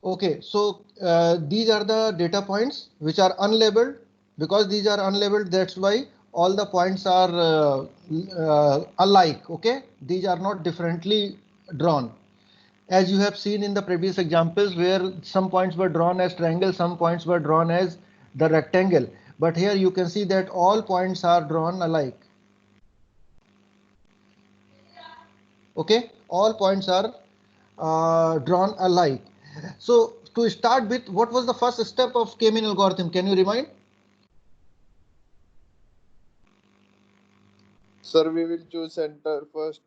Okay, so these are the data points which are unlabeled. Because these are unlabeled, that's why all the points are alike. Okay, these are not differently drawn. As you have seen in the previous examples where some points were drawn as triangle, some points were drawn as the rectangle. But here you can see that all points are drawn alike. Okay, all points are drawn alike. So to start with, what was the first step of K-mean algorithm? Can you remind? Sir, we will choose center first.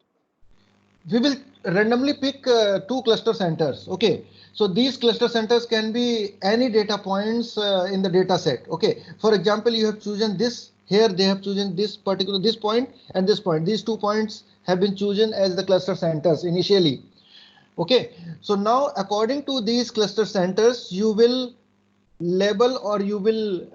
We will randomly pick two cluster centers. Okay, so these cluster centers can be any data points in the data set. Okay, for example, you have chosen this. Here they have chosen this particular, this point and this point. These 2 points have been chosen as the cluster centers initially. Okay, so now according to these cluster centers, you will label or you will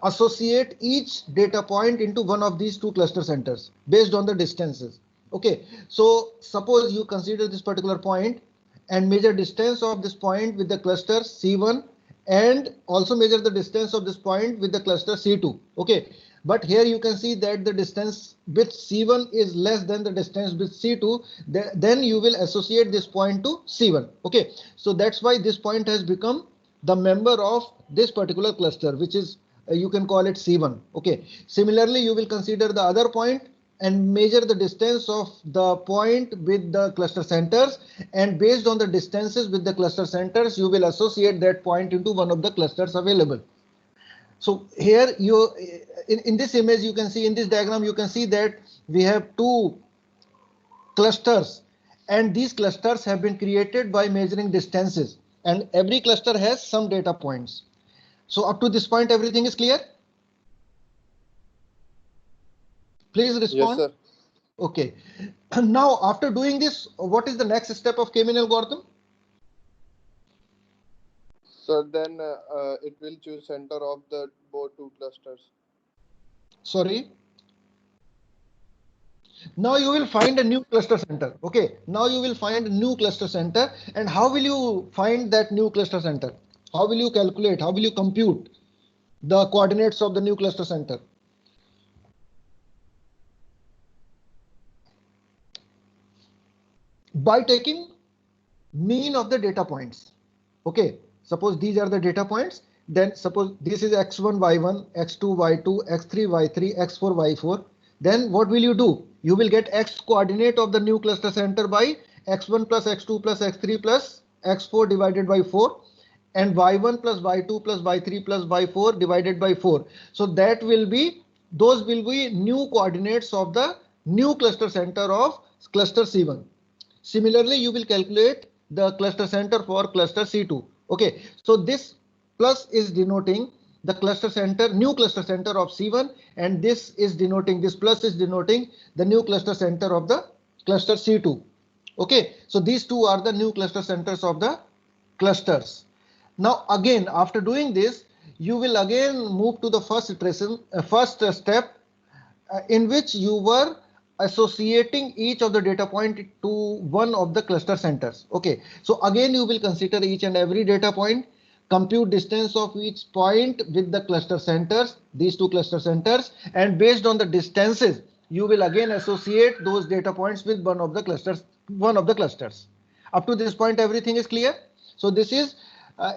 associate each data point into one of these two cluster centers based on the distances. Okay, so suppose you consider this particular point and measure distance of this point with the cluster C1 and also measure the distance of this point with the cluster C2. Okay, but here you can see that the distance with C1 is less than the distance with C2. Then you will associate this point to C1. Okay, so that's why this point has become the member of this particular cluster, which is you can call it C1. Okay, similarly you will consider the other point and measure the distance of the point with the cluster centers, and based on the distances with the cluster centers you will associate that point into one of the clusters available. So here you in this image you can see, in this diagram you can see that we have two clusters, and these clusters have been created by measuring distances, and every cluster has some data points. So up to this point everything is clear? Please respond. Yes, sir. Okay. Now after doing this, what is the next step of K-mean algorithm? So then it will choose center of the both two clusters. Sorry. Now you will find a new cluster center. Okay. Now you will find a new cluster center. And how will you find that new cluster center? How will you calculate? How will you compute the coordinates of the new cluster center? By taking mean of the data points. Okay, suppose these are the data points, then suppose this is x1 y1, x2 y2, x3 y3, x4 y4. Then what will you do? You will get x coordinate of the new cluster center by x1 plus x2 plus x3 plus x4 divided by 4, and y1 plus y2 plus y3 plus y4 divided by 4. So that will be, those will be new coordinates of the new cluster center of cluster C1. Similarly, you will calculate the cluster center for cluster C2. Okay, so this plus is denoting the cluster center, new cluster center of C1, and this is denoting, this plus is denoting the new cluster center of the cluster C2. Okay, so these two are the new cluster centers of the clusters. Now again, after doing this, you will again move to the first iteration, first step, in which you were associating each of the data point to one of the cluster centers. Okay, so again you will consider each and every data point, compute distance of each point with the cluster centers, these two cluster centers, and based on the distances you will again associate those data points with one of the clusters. Up to this point everything is clear? So this is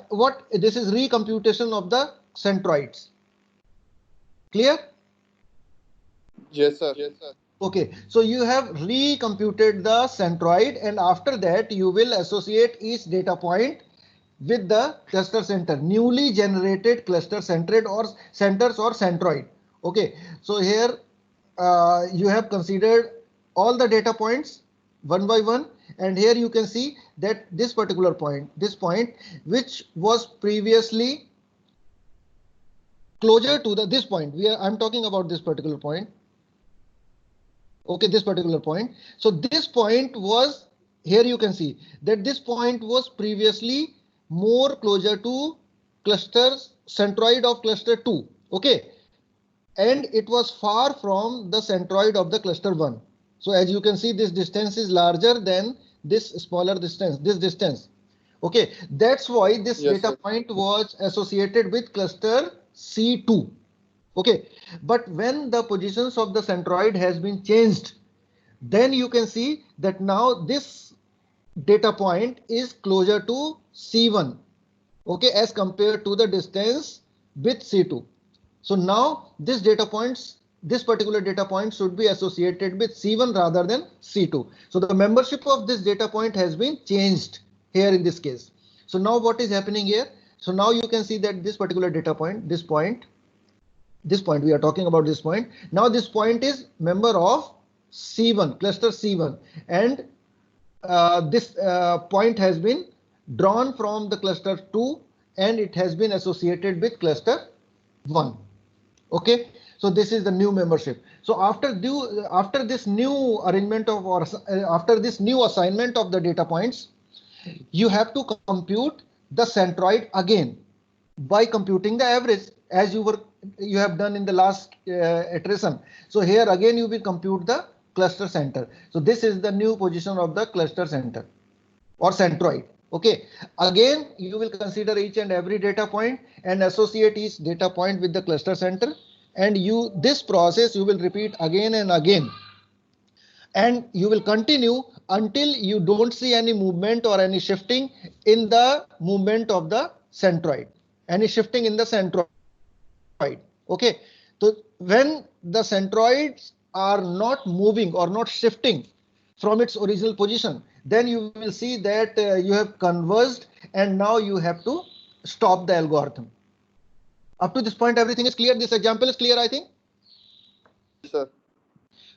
what this is, recomputation of the centroids. Clear? Yes, sir. Okay, so you have recomputed the centroid, and after that you will associate each data point with the cluster center, newly generated cluster centroid or centers or centroid. Okay, so here you have considered all the data points one by one, and here you can see that this particular point, this point which was previously closer to the this point, I'm talking about this particular point. Okay, this particular point. So this point was, here you can see that this point was previously more closer to clusters centroid of cluster 2. Okay, and it was far from the centroid of the cluster 1. So as you can see, this distance is larger than this smaller distance, this distance. Okay, that's why this Yes, data sir. point was associated with cluster C2. Okay, but when the positions of the centroid has been changed, then you can see that now this data point is closer to C1, okay, as compared to the distance with C2. So now this particular data point should be associated with C1 rather than C2. So the membership of this data point has been changed here in this case. So now what is happening here? So now you can see that this particular data point, this point, we are talking about this point. Now this point is member of C1, cluster C1, and this point has been drawn from the cluster 2 and it has been associated with cluster 1. Okay, so this is the new membership. So after this new arrangement of, or after this new assignment of the data points, you have to compute the centroid again by computing the average as you have done in the last iteration. So here again you will compute the cluster center. So this is the new position of the cluster center or centroid. Okay, again you will consider each and every data point and associate each data point with the cluster center, and this process you will repeat again and again, and you will continue until you don't see any movement or any shifting in the movement of the centroid, any shifting in the centroid. Okay, so when the centroids are not moving or not shifting from its original position, then you will see that you have converged and now you have to stop the algorithm. Up to this point everything is clear. This example is clear, I think. Yes, sir.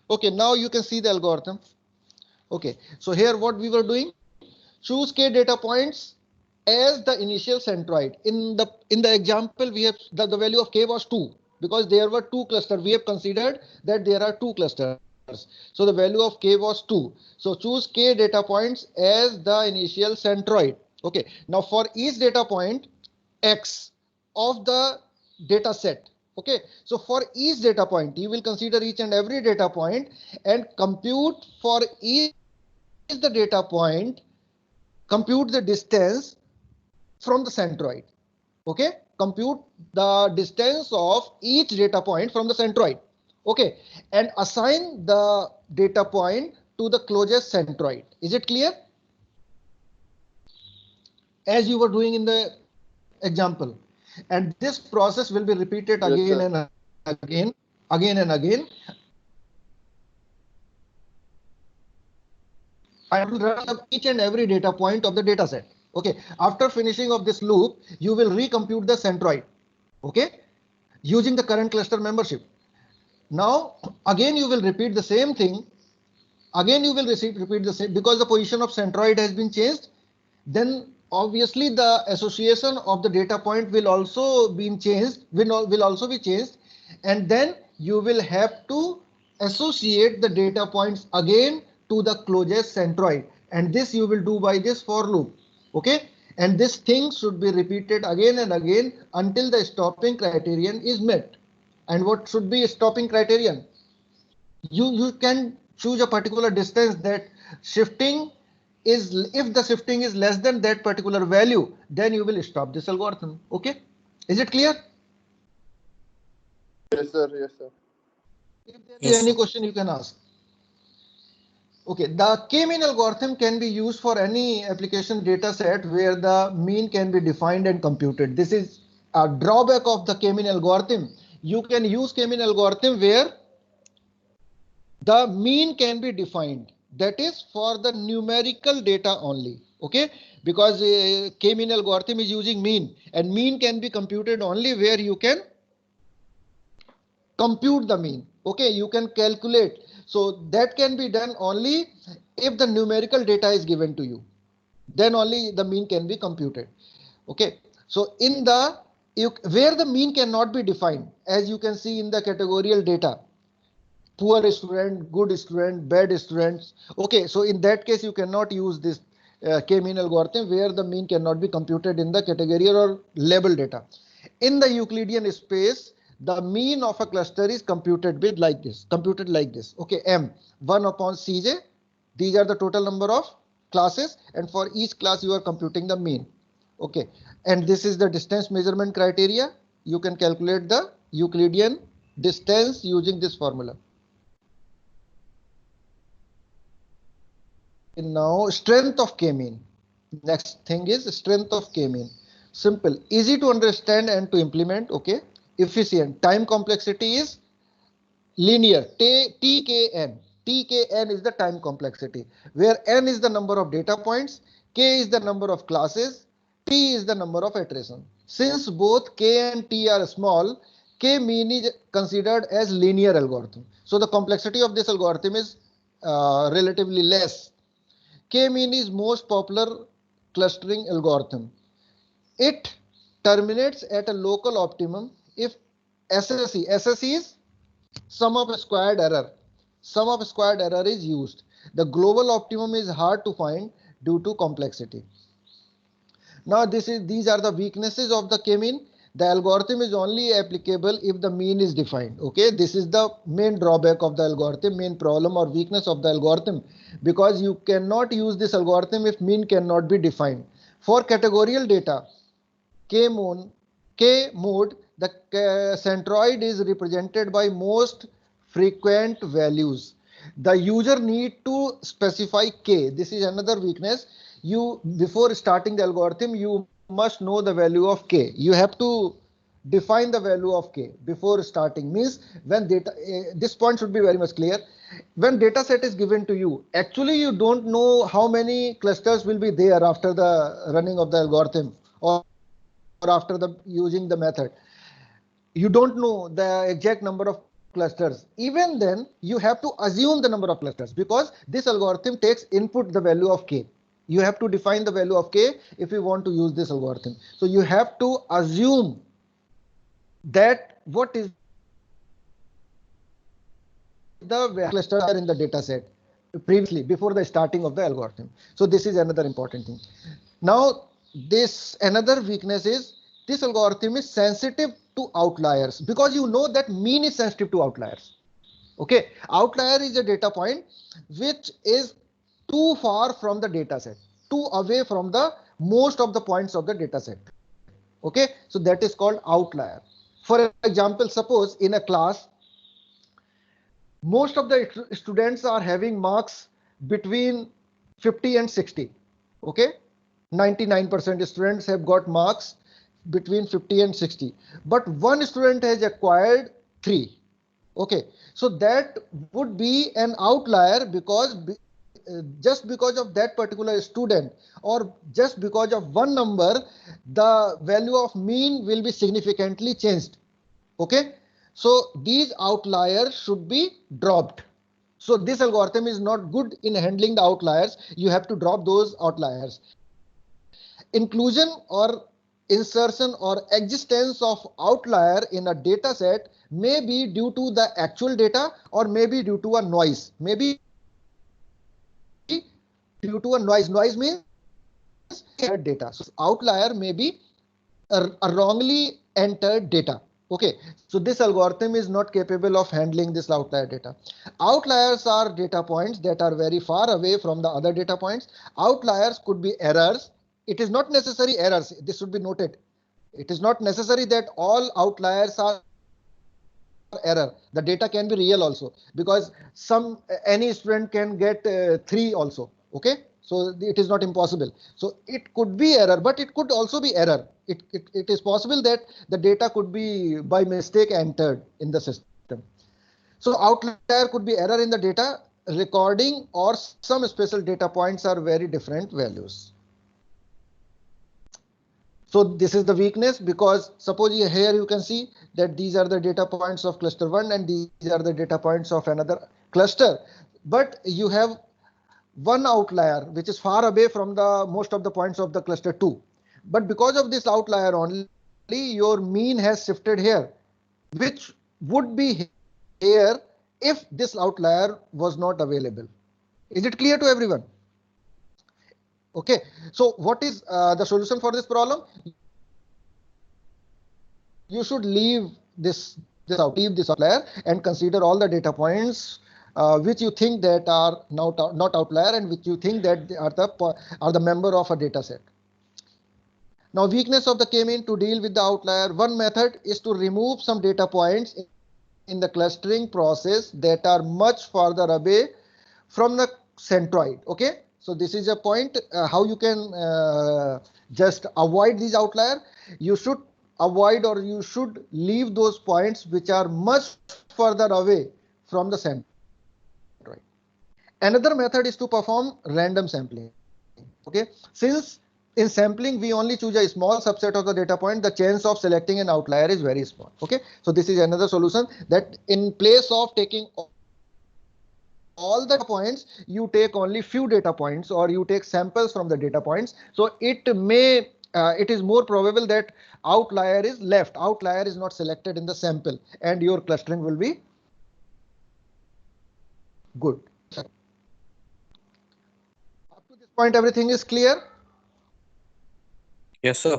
Okay, now you can see the algorithm. Okay, so here what we were doing, choose k data points as the initial centroid. In the example we have the value of k was 2 because there were two clusters. We have considered that there are two clusters. So the value of k was 2. So choose k data points as the initial centroid. Okay, now for each data point x of the data set. Okay, so for each data point you will consider each and every data point and compute for each the data point, compute the distance from the centroid. Okay, compute the distance of each data point from the centroid. Okay, and assign the data point to the closest centroid. Is it clear? As you were doing in the example, and this process will be repeated Yes, again sir. and again and again. I will run up each and every data point of the data set. Okay, after finishing of this loop, you will recompute the centroid. Okay, using the current cluster membership. Now, again, you will repeat the same thing. Again, you will repeat the same because the position of centroid has been changed. Then obviously the association of the data point will also be changed, will also be changed. And then you will have to associate the data points again to the closest centroid. And this you will do by this for loop. Okay. And this thing should be repeated again and again until the stopping criterion is met. And what should be a stopping criterion? You can choose a particular distance that shifting is, if the shifting is less than that particular value, then you will stop this algorithm. Okay, is it clear? Yes, sir. Yes, sir. If there is Yes, any sir. question you can ask. Okay, the k-mean algorithm can be used for any application data set where the mean can be defined and computed. This is a drawback of the k-mean algorithm. You can use k-mean algorithm where the mean can be defined, that is for the numerical data only. Okay, because k-mean algorithm is using mean, and mean can be computed only where you can compute the mean. Okay, you can calculate. So that can be done only if the numerical data is given to you, then only the mean can be computed. Okay, so in the where the mean cannot be defined, as you can see in the categorical data, poor student, good student, bad students. Okay, so in that case, you cannot use this k-mean algorithm where the mean cannot be computed in the category or label data. In the Euclidean space, the mean of a cluster is computed with like this, Okay, M 1 upon Cj. These are the total number of classes, and for each class you are computing the mean. Okay, and this is the distance measurement criteria. You can calculate the Euclidean distance using this formula. Now strength of k-mean. Next thing is strength of k-mean. Simple, easy to understand and to implement. Okay, efficient. Time complexity is linear. TKN. TKN is the time complexity, where n is the number of data points, k is the number of classes, t is the number of iteration. Since both k and t are small, k mean is considered as linear algorithm. So the complexity of this algorithm is relatively less. K-mean is most popular clustering algorithm. It terminates at a local optimum if SSE is sum of squared error. Sum of squared error is used. The global optimum is hard to find due to complexity. Now these are the weaknesses of the k-mean. The algorithm is only applicable if the mean is defined. Okay, this is the main drawback of the algorithm, main problem or weakness of the algorithm, because you cannot use this algorithm if mean cannot be defined. For categorical data, k-mode, the centroid is represented by most frequent values. The user need to specify k. This is another weakness. You, before starting the algorithm, you must know the value of k. You have to define the value of k before starting. Means when data, this point should be very much clear. When data set is given to you, actually you don't know how many clusters will be there after the running of the algorithm or after the using the method. You don't know the exact number of clusters. Even then, you have to assume the number of clusters, because this algorithm takes input the value of k. You have to define the value of k if you want to use this algorithm. So you have to assume that what is the cluster in the data set previously, before the starting of the algorithm. So this is another important thing. Now this another weakness is this algorithm is sensitive to outliers, because you know that mean is sensitive to outliers. Okay, outlier is a data point which is too far from the data set, too away from the most of the points of the data set. Okay, so that is called outlier. For example, suppose in a class most of the students are having marks between 50 and 60. Okay, 99% students have got marks between 50 and 60, but one student has acquired 3. Okay, so that would be an outlier, because just because of that particular student, or just because of one number, the value of mean will be significantly changed. Okay, so these outliers should be dropped. So this algorithm is not good in handling the outliers. You have to drop those outliers. Inclusion or insertion or existence of outlier in a data set may be due to the actual data, or may be due to a noise. Maybe due to a noise. Noise means data. So outlier may be a wrongly entered data. Okay, so this algorithm is not capable of handling this outlier data. Outliers are data points that are very far away from the other data points. Outliers could be errors. It is not necessary errors. This should be noted. It is not necessary that all outliers are error. The data can be real also, because any student can get 3 also. Okay, so it is not impossible. So it could be error, but it could also be error. It is possible that the data could be by mistake entered in the system. So outlier could be error in the data recording, or some special data points are very different values. So this is the weakness, because suppose here you can see that these are the data points of cluster 1 and these are the data points of another cluster, but you have one outlier which is far away from the most of the points of the cluster 2. But because of this outlier only, your mean has shifted here, which would be here if this outlier was not available. Is it clear to everyone? Okay, so what is the solution for this problem? You should leave this outlier and consider all the data points which you think that are not outlier and which you think that they are the member of a data set. Now, weakness of the k-mean to deal with the outlier. One method is to remove some data points in the clustering process that are much farther away from the centroid. Okay, so this is a point how you can just avoid these outlier. You should avoid or you should leave those points which are much further away from the centroid. Another method is to perform random sampling. Okay, since in sampling we only choose a small subset of the data point, the chance of selecting an outlier is very small. Okay, so this is another solution, that in place of taking all the points, you take only few data points or you take samples from the data points. So it is more probable that outlier is left, outlier is not selected in the sample, and your clustering will be good. Up to this point, everything is clear? Yes, sir.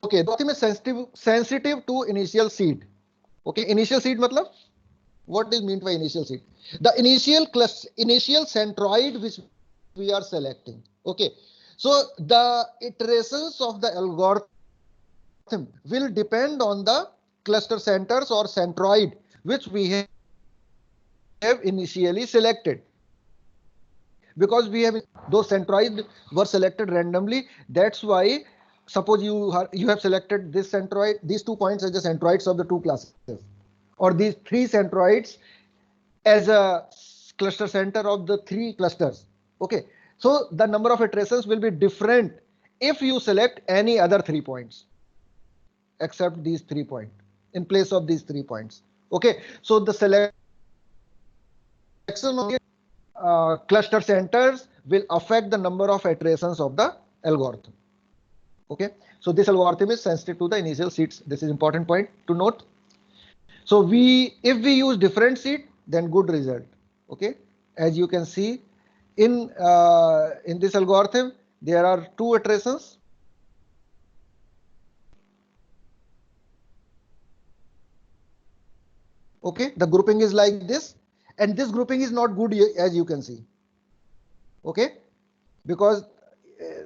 Okay, the algorithm is sensitive to initial seed. Okay, initial seed matlab? What is meant by initial seed? The initial centroid which we are selecting. Okay, so the iterations of the algorithm will depend on the cluster centers or centroid which we have initially selected. Because we have those centroids were selected randomly, that's why suppose you have selected this centroid, these 2 points as the centroids of the 2 classes, or these 3 centroids as a cluster center of the 3 clusters. Okay, so the number of iterations will be different if you select any other 3 points except these 3 points in place of these 3 points. Okay, so the selection of cluster centers will affect the number of iterations of the algorithm. Okay, so this algorithm is sensitive to the initial seeds. This is important point to note. So if we use different seed, then good result. Okay, as you can see in this algorithm, there are 2 iterations. Okay, the grouping is like this, and this grouping is not good, as you can see. Okay, because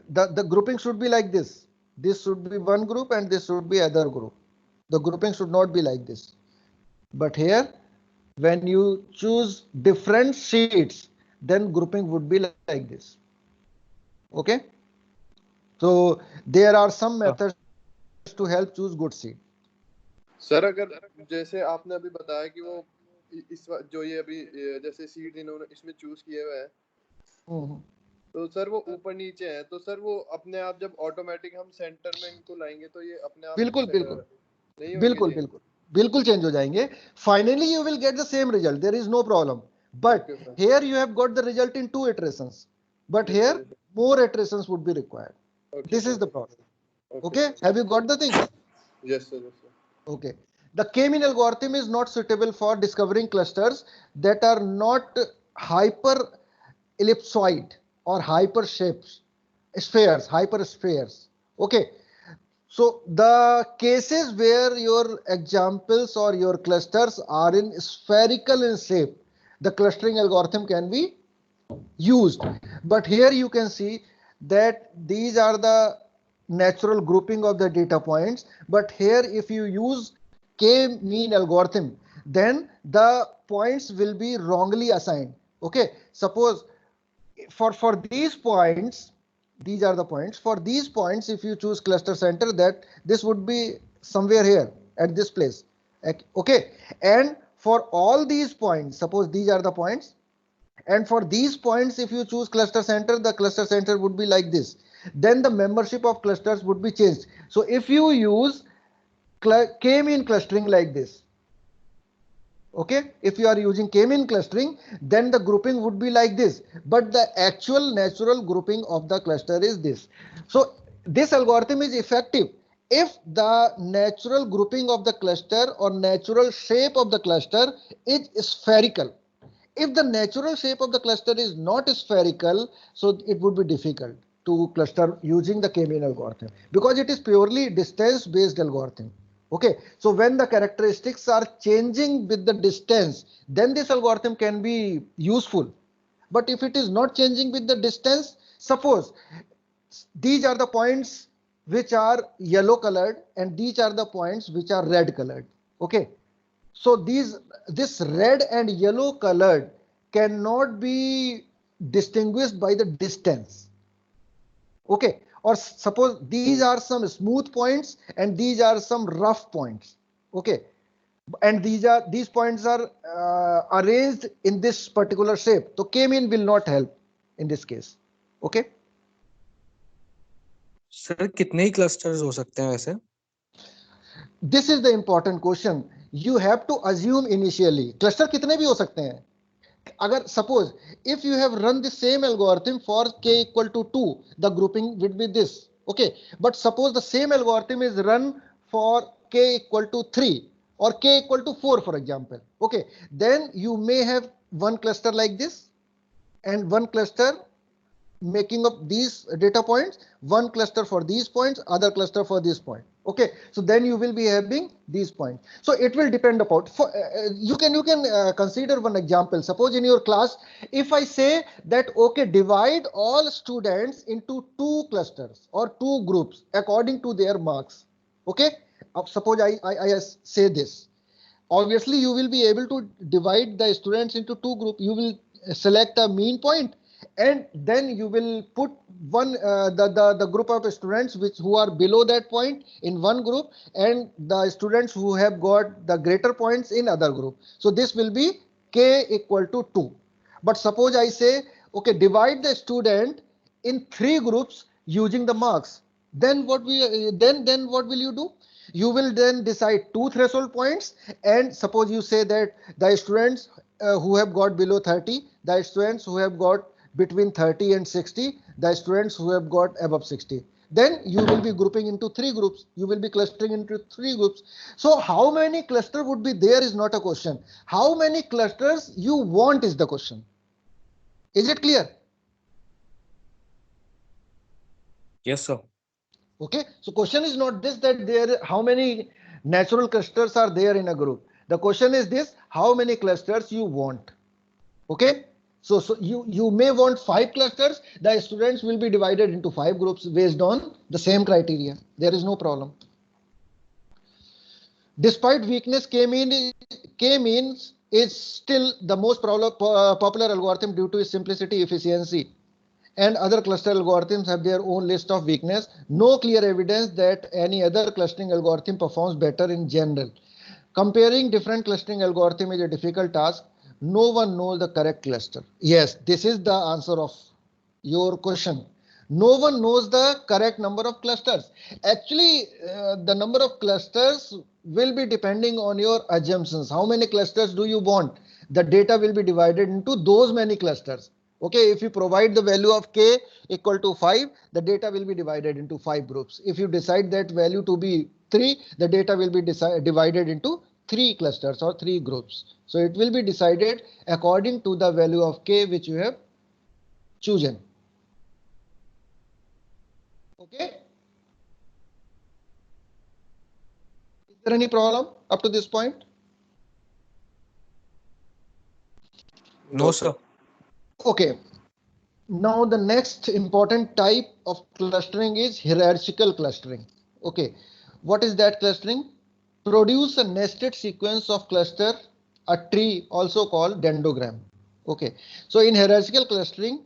the grouping should be like this. This should be one group and this should be other group. The grouping should not be like this. But here, when you choose different seeds, then grouping would be like this. Okay, so there are some methods to help choose good seed. Sir अगर जैसे आपने अभी बताया कि वो इस जो ये अभी जैसे सीड इन्होंने इसमें चूज किए हुए हैं, तो सर वो ऊपर नीचे है, तो सर वो अपने आप जब ऑटोमेटिक हम सेंटर में इनको लाएंगे तो ये अपने आप बिल्कुल नहीं बिल्कुल चेंज हो जाएंगे. Finally you will get the same result, there is no problem, but here you have got the result in 2 iterations, but here more iterations would be required. This is the problem. Okay, have you got the thing? Yes sir. Okay, the k-mean algorithm is not suitable for discovering clusters that are not hyper ellipsoid or hyper shapes, hyperspheres. Okay, so the cases where your examples or your clusters are in spherical in shape, the clustering algorithm can be used. But here you can see that these are the natural grouping of the data points, but here if you use k-mean algorithm, then the points will be wrongly assigned. Okay, suppose for these points, these are the points. For these points, if you choose cluster center, that this would be somewhere here at this place. Okay, and for all these points, suppose these are the points, and for these points, if you choose cluster center, the cluster center would be like this. Then the membership of clusters would be changed. So if you use k-mean clustering like this, okay, if you are using k-mean clustering, then the grouping would be like this, but the actual natural grouping of the cluster is this. So this algorithm is effective if the natural grouping of the cluster or natural shape of the cluster is spherical. If the natural shape of the cluster is not spherical, so it would be difficult to cluster using the k-mean algorithm, because it is purely distance based algorithm. Okay, so when the characteristics are changing with the distance, then this algorithm can be useful. But if it is not changing with the distance, suppose these are the points which are yellow colored and these are the points which are red colored. Okay, so this red and yellow colored cannot be distinguished by the distance. Okay, or suppose these are some smooth points and these are some rough points. Okay, and these points are arranged in this particular shape, so k-mean will not help in this case. Okay, sir कितने ही clusters हो सकते हैं वैसे? this is the important question. You have to assume initially cluster कितने भी हो सकते हैं. अगर suppose if you have run the same algorithm for k equal to 2, the grouping would be this. Okay, but suppose the same algorithm is run for k equal to 3 or k equal to 4, for example. Okay, then you may have one cluster like this and one cluster making up these data points, one cluster for these points, other cluster for this point. Okay, so then you will be having these points. So it will depend upon, you can consider one example. Suppose in your class, if I say that, okay, divide all students into two clusters or two groups according to their marks. Okay, suppose I say this. Obviously you will be able to divide the students into two groups. You will select a mean point and then you will put one the group of students who are below that point in one group and the students who have got the greater points in other group. So this will be k equal to 2. But suppose I say, okay, divide the student in three groups using the marks. Then what will you do? You will then decide two threshold points, and suppose you say that the students who have got below 30, the students who have got between 30 and 60, the students who have got above 60. Then you will be grouping into three groups. You will be clustering into three groups. So how many clusters would be there is not a question. How many clusters you want is the question. Is it clear? Yes, sir. Okay, so question is not this that there how many natural clusters are there in a group. The question is this, how many clusters you want. Okay, so you may want 5 clusters. The students will be divided into 5 groups based on the same criteria. There is no problem. Despite weakness, k-means is still the most popular algorithm due to its simplicity, efficiency, and other cluster algorithms have their own list of weakness. No clear evidence that any other clustering algorithm performs better in general. Comparing different clustering algorithm is a difficult task. No one knows the correct cluster. Yes, this is the answer of your question. No one knows the correct number of clusters. Actually, the number of clusters will be depending on your assumptions. How many clusters do you want? The data will be divided into those many clusters. Okay, if you provide the value of k equal to 5, the data will be divided into 5 groups. If you decide that value to be 3, the data will be divided into 3 clusters or 3 groups. So it will be decided according to the value of k which you have chosen. Okay. Is there any problem up to this point? No, sir. Okay. Now the next important type of clustering is hierarchical clustering. Okay. What is that clustering? Produce a nested sequence of cluster, a tree also called dendrogram. Okay. So in hierarchical clustering,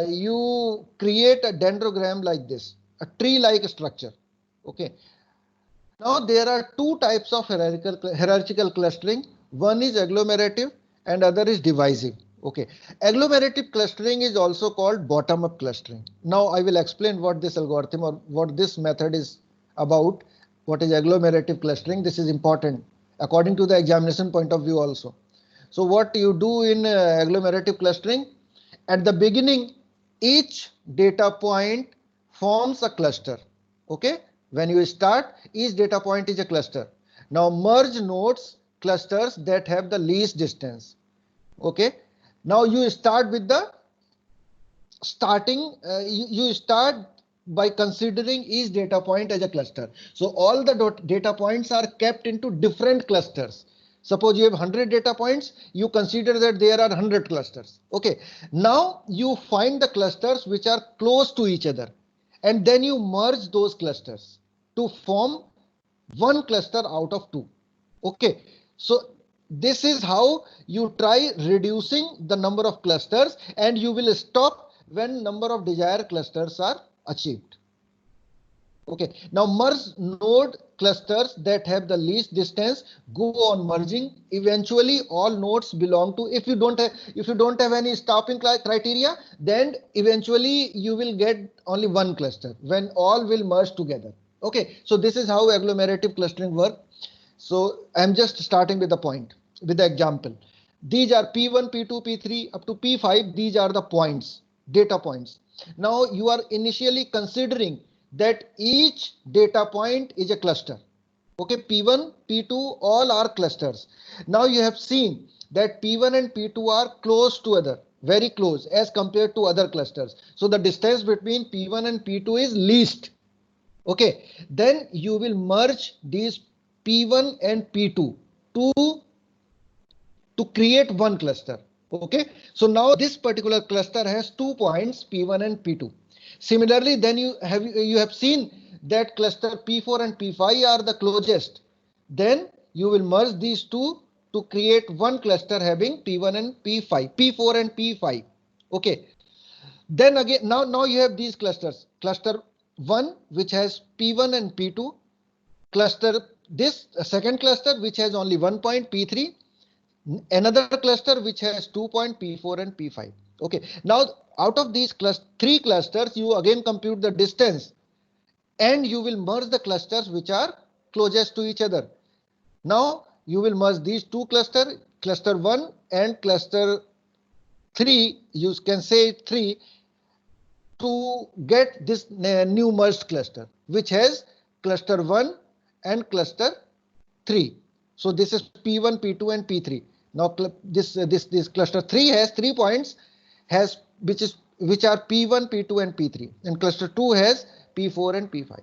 you create a dendrogram like this, a tree-like structure. Okay. Now there are two types of hierarchical clustering. One is agglomerative and other is divisive. Okay, agglomerative clustering is also called bottom-up clustering. Now I will explain what this algorithm or what this method is about. What is agglomerative clustering? This is important according to the examination point of view also. So what you do in agglomerative clustering, at the beginning, each data point forms a cluster. Okay, when you start, each data point is a cluster. Now merge nodes clusters that have the least distance. Okay, now you start with the starting, you start by considering each data point as a cluster. So all the data points are kept into different clusters. Suppose you have 100 data points, you consider that there are 100 clusters. Okay. Now you find the clusters which are close to each other, and then you merge those clusters to form one cluster out of two. Okay. So this is how you try reducing the number of clusters, and you will stop when number of desired clusters are achieved. Okay, now merge node clusters that have the least distance go on merging. Eventually all nodes belong to, if you don't have any stopping criteria, then eventually you will get only one cluster when all will merge together. Okay, so this is how agglomerative clustering work. So I'm just starting with the point, with the example. These are P1, P2, P3 up to P5. These are the points, data points. Now you are initially considering that each data point is a cluster. Okay, P1, P2, all are clusters. Now you have seen that P1 and P2 are close to other, very close as compared to other clusters. So the distance between P1 and P2 is least. Okay, then you will merge these P1 and P2 to create one cluster. Okay, so now this particular cluster has 2 points, P1 and P2. Similarly, then you have seen that cluster P4 and P5 are the closest. Then you will merge these two to create one cluster having P1 and P5, P4 and P5. Okay, then again, now you have these clusters. Cluster 1 which has P1 and P2, cluster this second cluster which has only 1 point, P3, another cluster which has 2 point, P4 and P5. Okay, now out of these three clusters you again compute the distance, and you will merge the clusters which are closest to each other. Now you will merge these two clusters, cluster 1 and cluster 3, you can say 3, to get this new merged cluster which has cluster 1 and cluster 3. So this is P1, P2 and P3. Now this cluster 3 has 3 points, has which are P1, P2 and P3, and cluster 2 has P4 and P5.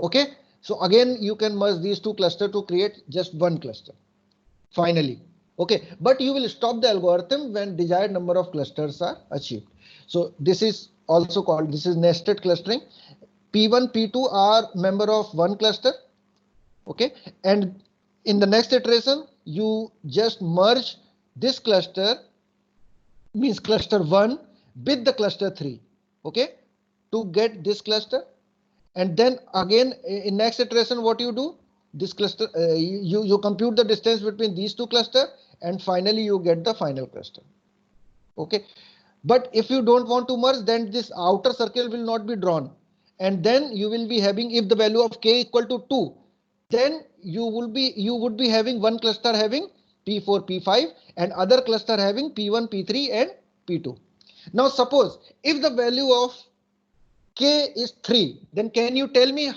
Okay, so again you can merge these two clusters to create just one cluster finally. Okay, but you will stop the algorithm when desired number of clusters are achieved. So this is also called, this is nested clustering. P1, P2 are member of one cluster. Okay, and in the next iteration you just merge this cluster, means cluster 1 with the cluster 3. Okay, to get this cluster. And then again in next iteration what you do, this cluster you compute the distance between these two clusters, and finally you get the final cluster. Okay, but if you don't want to merge, then this outer circle will not be drawn, and then you will be having, if the value of k equal to 2, then you would be having one cluster having P4, P5, and other cluster having P1, P3 and P2. Now suppose if the value of k is 3, then can you tell me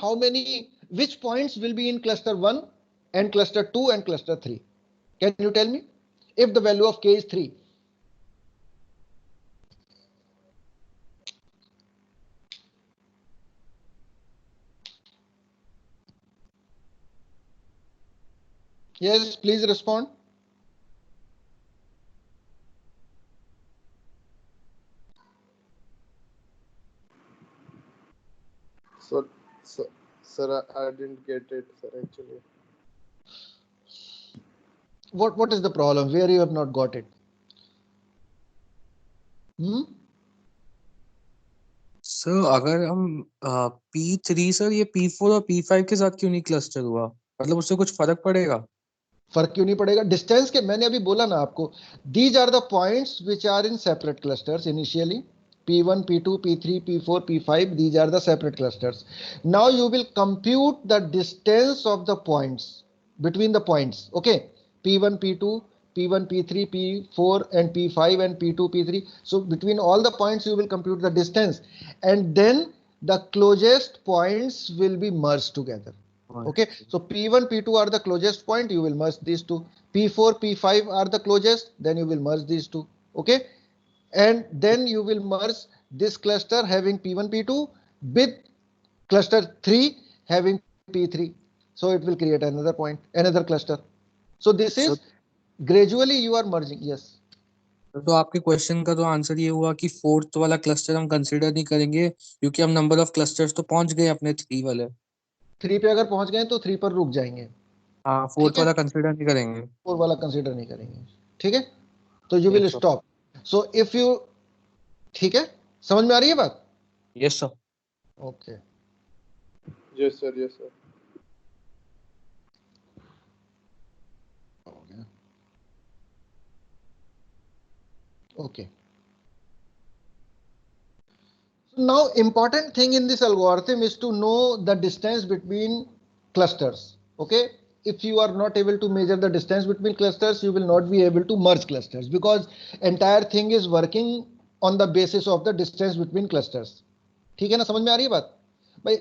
which points will be in cluster 1 and cluster 2 and cluster 3? Can you tell me if the value of k is 3? Yes, please respond. So, sir, I didn't get it, sir, actually. What is the problem? Where you have not got it? Sir अगर हम P3 sir ये P4 और P5 के साथ क्यों नहीं cluster हुआ, मतलब उससे कुछ फर्क पड़ेगा? फर्क क्यों नहीं पड़ेगा? डिस्टेंस के, मैंने अभी बोला ना आपको, these are the points which are in separate clusters initially. P1, P2, P3, P4, P5, these are the separate clusters. Now you will compute the distance of the points between the points. Okay, P1, P2, P1, P3, P4 and P5 and P2, P3. So between all the points you will compute the distance, and then the closest points will be merged together. Okay, so P1, P2 are the closest point, you will merge these two. P4, P5 are the closest, then you will merge these two. Okay, and then you will merge this cluster having P1, P2 with Cluster 3 having P3. So it will create another point, another cluster. So this is gradually you are merging. Yes. तो आपके question का तो answer ये हुआ कि fourth वाला cluster हम consider नहीं करेंगे क्योंकि हम नंबर ऑफ क्लस्टर्स तो पहुंच गए अपने 3 वाले। 3 पे अगर पहुंच गए तो 3 पर रुक जाएंगे। हाँ, ठीक फोर्थ है, वाला कंसीडर नहीं करेंगे। 4 वाला कंसीडर नहीं करेंगे। ठीक है, तो you will yes sir. Stop. So if you, ठीक है, समझ में आ रही है बात? Yes sir. Okay, yes sir, yes sir. okay. Now important thing in this algorithm is to know the distance between clusters. Okay, if you are not able to measure the distance between clusters, you will not be able to merge clusters, because entire thing is working on the basis of the distance between clusters. ठीक है ना, समझ में आ रही है बात भाई?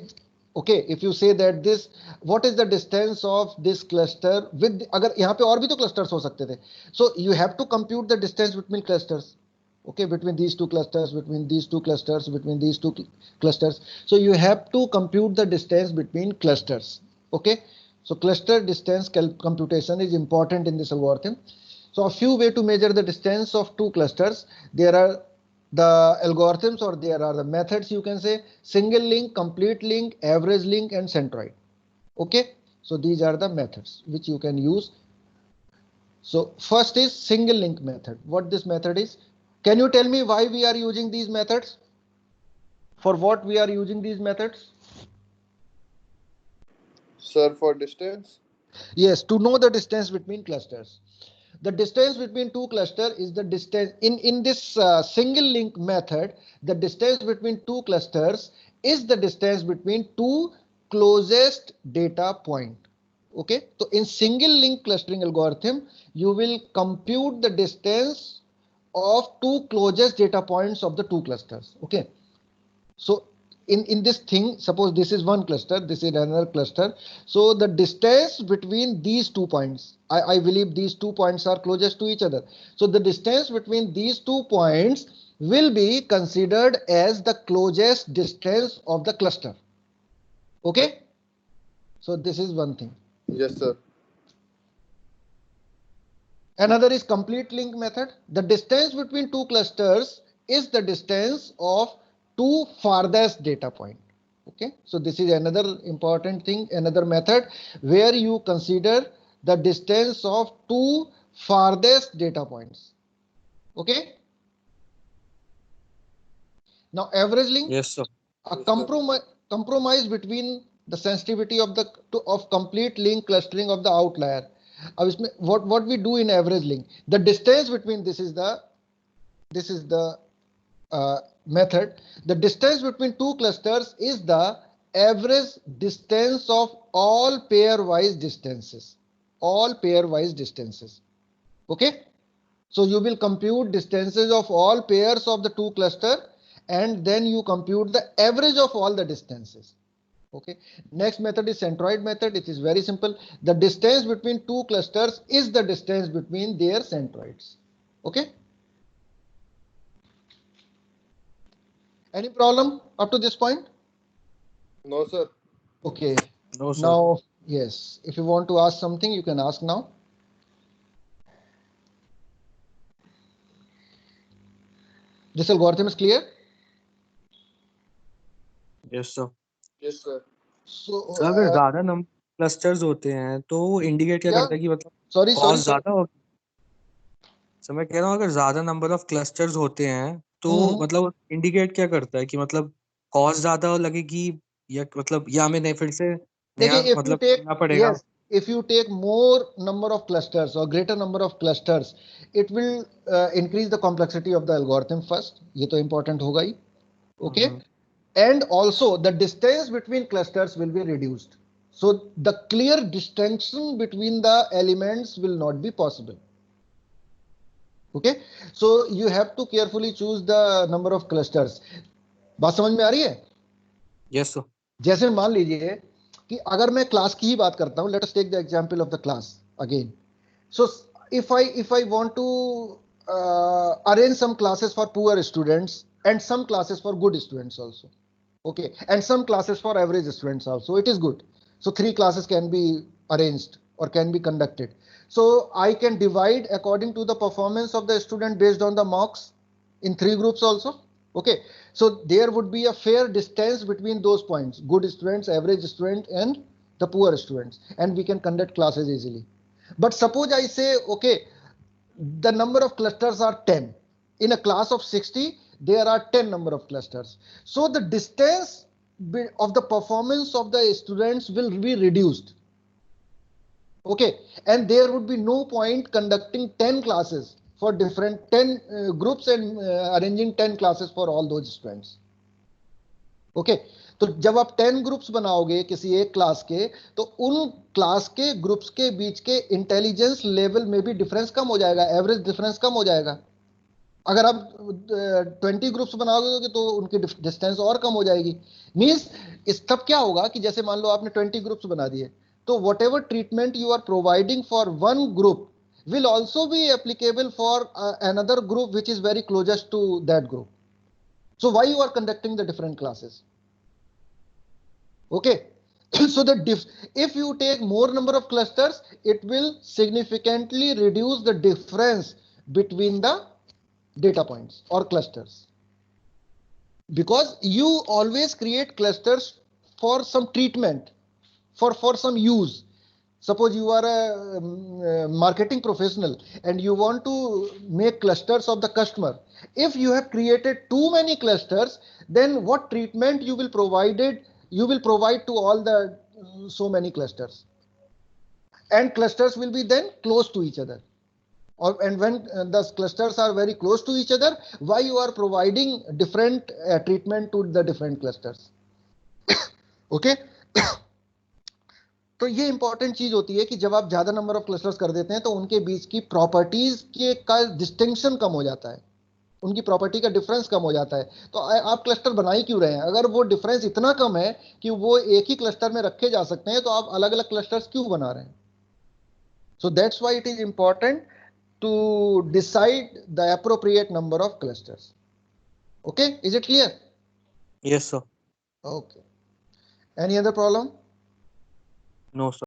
Okay, if you say that this, what is the distance of this cluster with, अगर यहाँ पे और भी तो clusters हो सकते थे, so you have to compute the distance between clusters. Okay, between these two clusters, between these two clusters, between these two clusters. So you have to compute the distance between clusters. Okay, so cluster distance computation is important in this algorithm. So a few way to measure the distance of two clusters. There are the algorithms, or there are the methods, you can say: single link, complete link, average link, and centroid. Okay, so these are the methods which you can use. So first is single link method. What this method is? Can you tell me why we are using these methods? For what we are using these methods? Sir, for distance? Yes, to know the distance between clusters. The distance between two clusters is the distance in this single link method. The distance between two clusters is the distance between two closest data point. Okay, so in single link clustering algorithm, you will compute the distance of two closest data points of the two clusters. Okay, so in this thing, suppose this is one cluster, this is another cluster. So the distance between these 2 points, I believe these 2 points are closest to each other. So the distance between these 2 points will be considered as the closest distance of the cluster. Okay, so this is one thing. Yes sir. Another is complete link method. The distance between two clusters is the distance of two farthest data point. Okay, so this is another important thing, another method where you consider the distance of two farthest data points. Okay, now average link. Yes sir. A compromise between the sensitivity of the of complete link clustering of the outlier. अब इसमें what we do in average link, the distance between, this is the method. The distance between two clusters is the average distance of all pairwise distances. All pairwise distances. Okay, so you will compute distances of all pairs of the two cluster, and then you compute the average of all the distances. Okay, next method is centroid method. It is very simple. The distance between two clusters is the distance between their centroids. Okay, any problem up to this point? No sir. Okay, No sir. now yes, if you want to ask something, you can ask now. This algorithm is clear? Yes sir. Yes sir. So sir अगर ज्यादा number clusters होते हैं तो वो indicate क्या करता है कि मतलब sorry कॉस्ट ज्यादा हो। सर मैं कह रहा हूँ अगर ज्यादा नंबर ऑफ क्लस्टर्स होते हैं तो मतलब इंडिकेट क्या करता है कि मतलब कॉस्ट ज्यादा लगेगी या मतलब या हमें नहीं फिर से नया देखिए, मतलब करना पड़ेगा। if you take more number of clusters or greater number of clusters, it will increase the complexity of the algorithm first. ये तो important होगा ही. Okay, and also the distance between clusters will be reduced. So the clear distinction between the elements will not be possible. Okay, so you have to carefully choose the number of clusters. बात समझ में आ रही है? Yes sir. जैसे मान लीजिए कि अगर मैं क्लास की ही बात करता हूं, let us take the example of the class again. So if I want to arrange some classes for poor students and some classes for good students also. Okay, and some classes for average students also. It is good. So 3 classes can be arranged or can be conducted. So I can divide according to the performance of the student based on the marks in 3 groups also. Okay, so there would be a fair distance between those points: good students, average student, and the poor students, and we can conduct classes easily. But suppose I say, okay, the number of clusters are 10. In a class of 60, there are 10 number of clusters. So the distance of the performance of the students will be reduced. Okay, and there would be no point conducting 10 classes for different 10 groups and arranging 10 classes for all those students. Okay तो जब आप 10 groups बनाओगे किसी एक class के, तो उन class के ग्रुप्स के बीच के इंटेलिजेंस लेवल में भी डिफरेंस कम हो जाएगा, एवरेज डिफरेंस कम हो जाएगा. अगर आप 20 ग्रुप्स बनाओगे तो उनकी डिस्टेंस और कम हो जाएगी. मींस इस तब क्या होगा कि जैसे मान लो आपने 20 ग्रुप्स बना दिए, तो whatever treatment you are providing for one group will also be applicable for another group which is very closest to that group. So why you are conducting the different classes? Okay, so if you take more number of clusters, it will significantly reduce the difference between the data points or clusters, because you always create clusters for some treatment, for some use. Suppose you are a marketing professional and you want to make clusters of the customer. If you have created too many clusters, then what treatment you will provide to all the so many clusters, and clusters will be then close to each other. And when the clusters are very close to each other, why you are providing different treatment to the different clusters? Okay. तो ये important चीज होती है कि जब आप ज्यादा number of clusters कर देते हैं तो उनके बीच की प्रॉपर्टीज के का डिस्टिंक्शन कम हो जाता है, उनकी प्रॉपर्टी का डिफरेंस कम हो जाता है. तो आप क्लस्टर बना ही क्यों रहे हैं? अगर वो डिफरेंस इतना कम है कि वो एक ही क्लस्टर में रखे जा सकते हैं, तो आप अलग अलग क्लस्टर्स क्यों बना रहे हैं? So that's why it is important to decide the appropriate number of clusters. Okay, is it clear? Yes, sir. Okay, any other problem? No, sir.